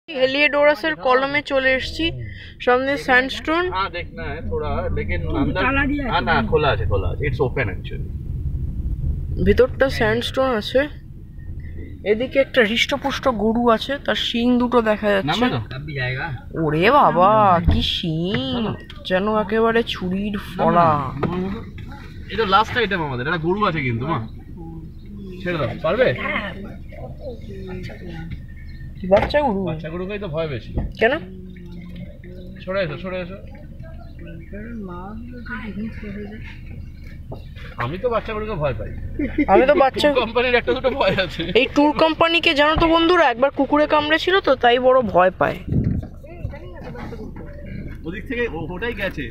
हेलियोडोरसের কলমে চলে এসেছি। সামনে স্যান্ডস্টোন। हाँ देखना है थोड़ा लेकिन अंदर हाँ ना खोला আছে इट्स ओपन एक्चुअली। ভিতরটা স্যান্ডস্টোন আছে। এদিকে একটা হৃষ্টপুষ্ট গরু আছে, তার শিং দুটো দেখা যাচ্ছে। ওরে বাবা কি শিং, যেন একেবারে ছুরির ফলা। এটা লাস্ট আইটেম আমাদের, এটা গরু আছে কিন্তু মা ছেড়ে দাও, পারবে? বাচ্চা গরু, বাচ্চা গরুকেই তো ভয় বেশি। কেন? সরে এসো সরে এসো। আমি তো বাচ্চা গরুকে ভয় পাই। আমি তো বাচ্চা কোম্পানির একটা দুটো ভয় আছে। এই ট্যুর কোম্পানিকে জানো তো বন্ধুরা, একবার কুকুরে কামড়েছিল তো, তাই বড় ভয় পায়। ওদিক থেকে ওটাই গেছে।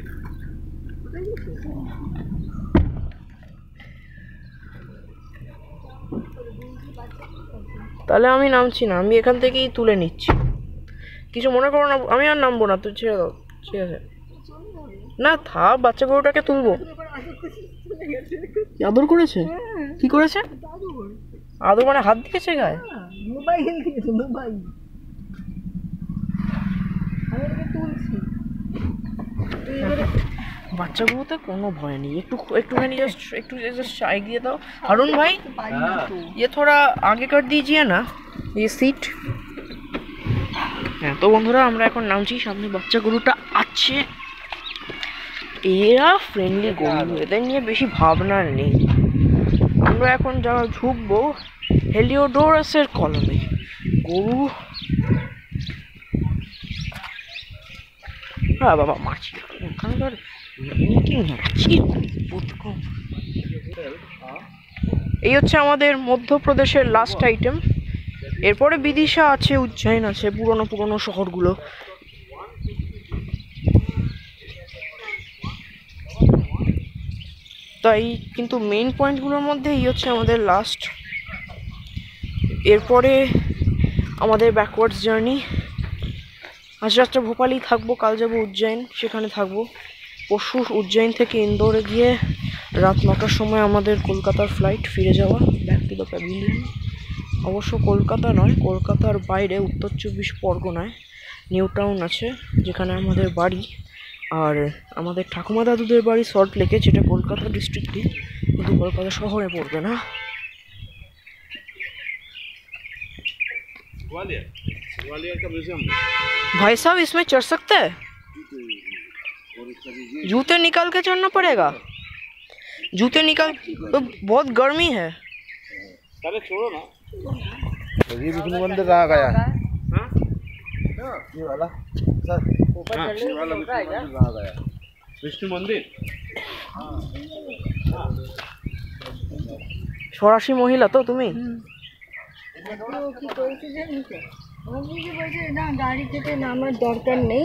তাহলে আমি নামছি না, আমি এখান থেকেই তুলে নিচ্ছি। কিছু মনে করো না, আমি আর নামবো না, তুই ছেড়ে দাও। ঠিক আছে না, থাক, বাচ্চা গরুটাকে তুলবো। আদর করেছে? কি করেছে? আদর মানে হাত দিয়েছে গায়ে? মোবাইল দিয়েছে, মোবাইল। আমি ওকে তুলছি। বাচ্চা গরুতে কোনো ভয় নেই। একটুখানি জাস্ট এগিয়ে দাও अरुण भाई, ये थोड़ा आगे कर दीजिए ना ये सीट। হ্যাঁ তো বন্ধুরা, আমরা এখন নামছি। সামনে বাচ্চা গরুটা আছে। এরা ফ্রেন্ডলি গরু, এদের নিয়ে বেশি ভাবনা নেই। আমরা এখন যারা ঝুঁকবো হেলিওডোরাসের কলমে। গরু হ্যাঁ বাবা মাছি ওখানকার এই হচ্ছে আমাদের মধ্যপ্রদেশের লাস্ট আইটেম। এরপরে বিদিশা আছে, উজ্জয়ন আছে, পুরনো শহরগুলো। তাই কিন্তু মেইন পয়েন্টগুলোর মধ্যে এই হচ্ছে আমাদের লাস্ট। এরপরে আমাদের ব্যাকওয়ার্ডস জার্নি। আজ রাতটা ভোপালেই থাকবো, কাল যাবো উজ্জয়ন, সেখানে থাকবো। পরশু উজ্জয়ন থেকে ইন্দোরে গিয়ে রাত 9টার সময় আমাদের কলকাতার ফ্লাইট, ফিরে যাওয়া ব্যাক টু দ্য প্যাভিলিয়ন। অবশ্য কলকাতা নয়, কলকাতার বাইরে উত্তর 24 পরগনায় নিউ টাউন আছে, যেখানে আমাদের বাড়ি। আর আমাদের ঠাকুমা দাদুদের বাড়ি সল্ট লেকে, যেটা কলকাতা ডিস্ট্রিক্টে কিন্তু কলকাতা শহরে পড়বে না। भाई साहब इसमें चढ़ सकते हैं? जूते निकाल के चढ़ना पड़ेगा। जूते निकाल तो बहुत गर्मी है। पहले छोड़ो ना। ये विष्णु मंदिर रहा गया। हाँ? ये वाला सर ऊपर चढ़ने वाला रहा गया। विष्णु मंदिर। ফরাসি মহিলা তো তুমি? কি করেছে জানিস? আমাকে কি বলছে না, গাড়ি থেকে নামার দরকার নেই,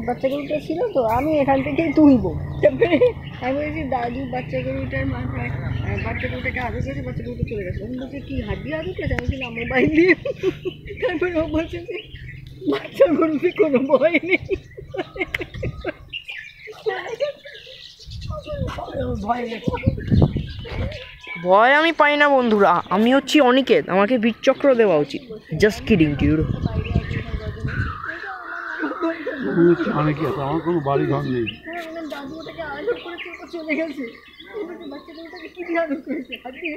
বাচ্চা গরুটা ছিল তো, আমি এখান থেকেই তুলবো। তারপরে আমি বলছি দাদু বাচ্চা গরুটার মাথায়, বাচ্চা গরুটাকে আদর করেছে, বাচ্চা গরুটা চলে গেছে। আমি বলছি কি হাত দিয়ে আদর করেছে? আমি বলছি মোবাইল দিয়ে। তারপরে ও বলছে যে বাচ্চা গরুতে কোনো ভয় নেই। ভয় আমি পাই না বন্ধুরা, আমি হচ্ছি অনিকেত, আমাকে বীরচক্র দেওয়া উচিত। Just kidding ডিউড। অনিকেত, আমার কোনো বাড়ি ঘর নেই। দাদু ওটাকে আদর করেছে, ওটা চলে গেছে। বাচ্চা গরুটাকে কি দিয়ে আদর করেছে? হাত দিয়ে?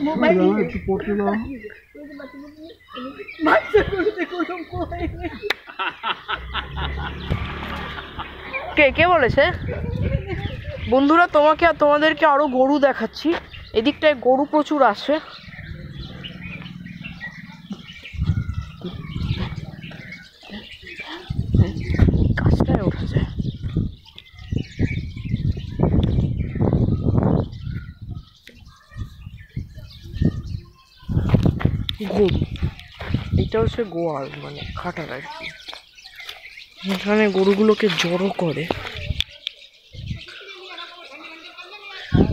মোবাইল দিয়ে। একটু পড়তে দাও। বাচ্চা গরুতে কোনো ভয় নেই। কে বলেছে? বন্ধুরা তোমাদেরকে আরো গরু দেখাচ্ছি। এদিকটায় গরু প্রচুর আছে। গাছটায় ওঠা যায়। গরু, এটা হচ্ছে গোয়াল, মানে খাটার আর কি, এখানে গরুগুলোকে জড়ো করে।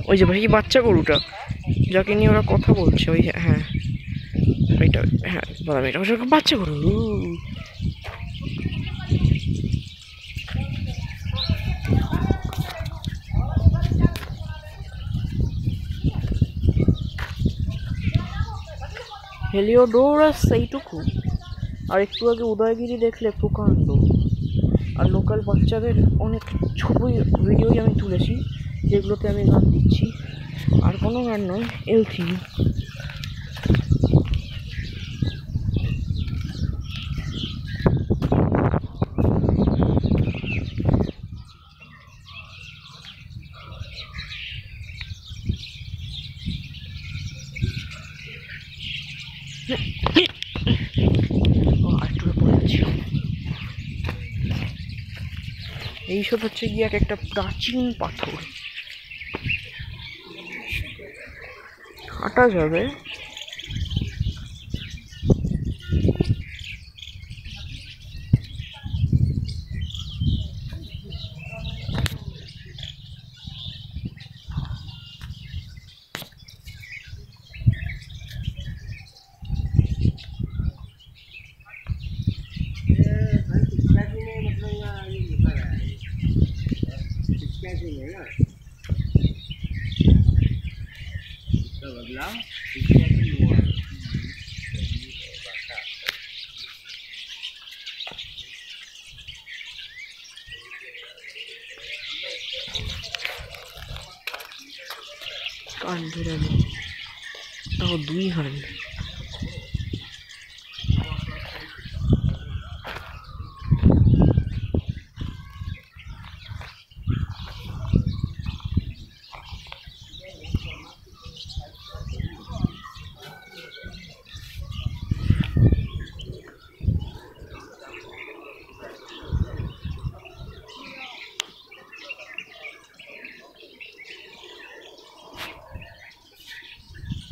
ওই যে ভাই বাচ্চা গরুটা যাকে নিয়ে ওরা কথা বলছে, ওই হ্যাঁ ওইটা, হ্যাঁ বললাম এটা বাচ্চা গরু। হেলিওডোরাস এইটুকু, আর একটু আগে উদয়গিরি দেখলে প্রকাণ্ড। আর লোকাল বাচ্চাদের অনেক ছবি ভিডিওই আমি তুলেছি, যেগুলোতে আমি গান দিচ্ছি। আর কোনো গান নয়, এলথি। এইসব হচ্ছে গিয়ে একটা প্রাচীন পাথর, হাঁটা যাবে। কান ধরে তাও 2 হান্ড।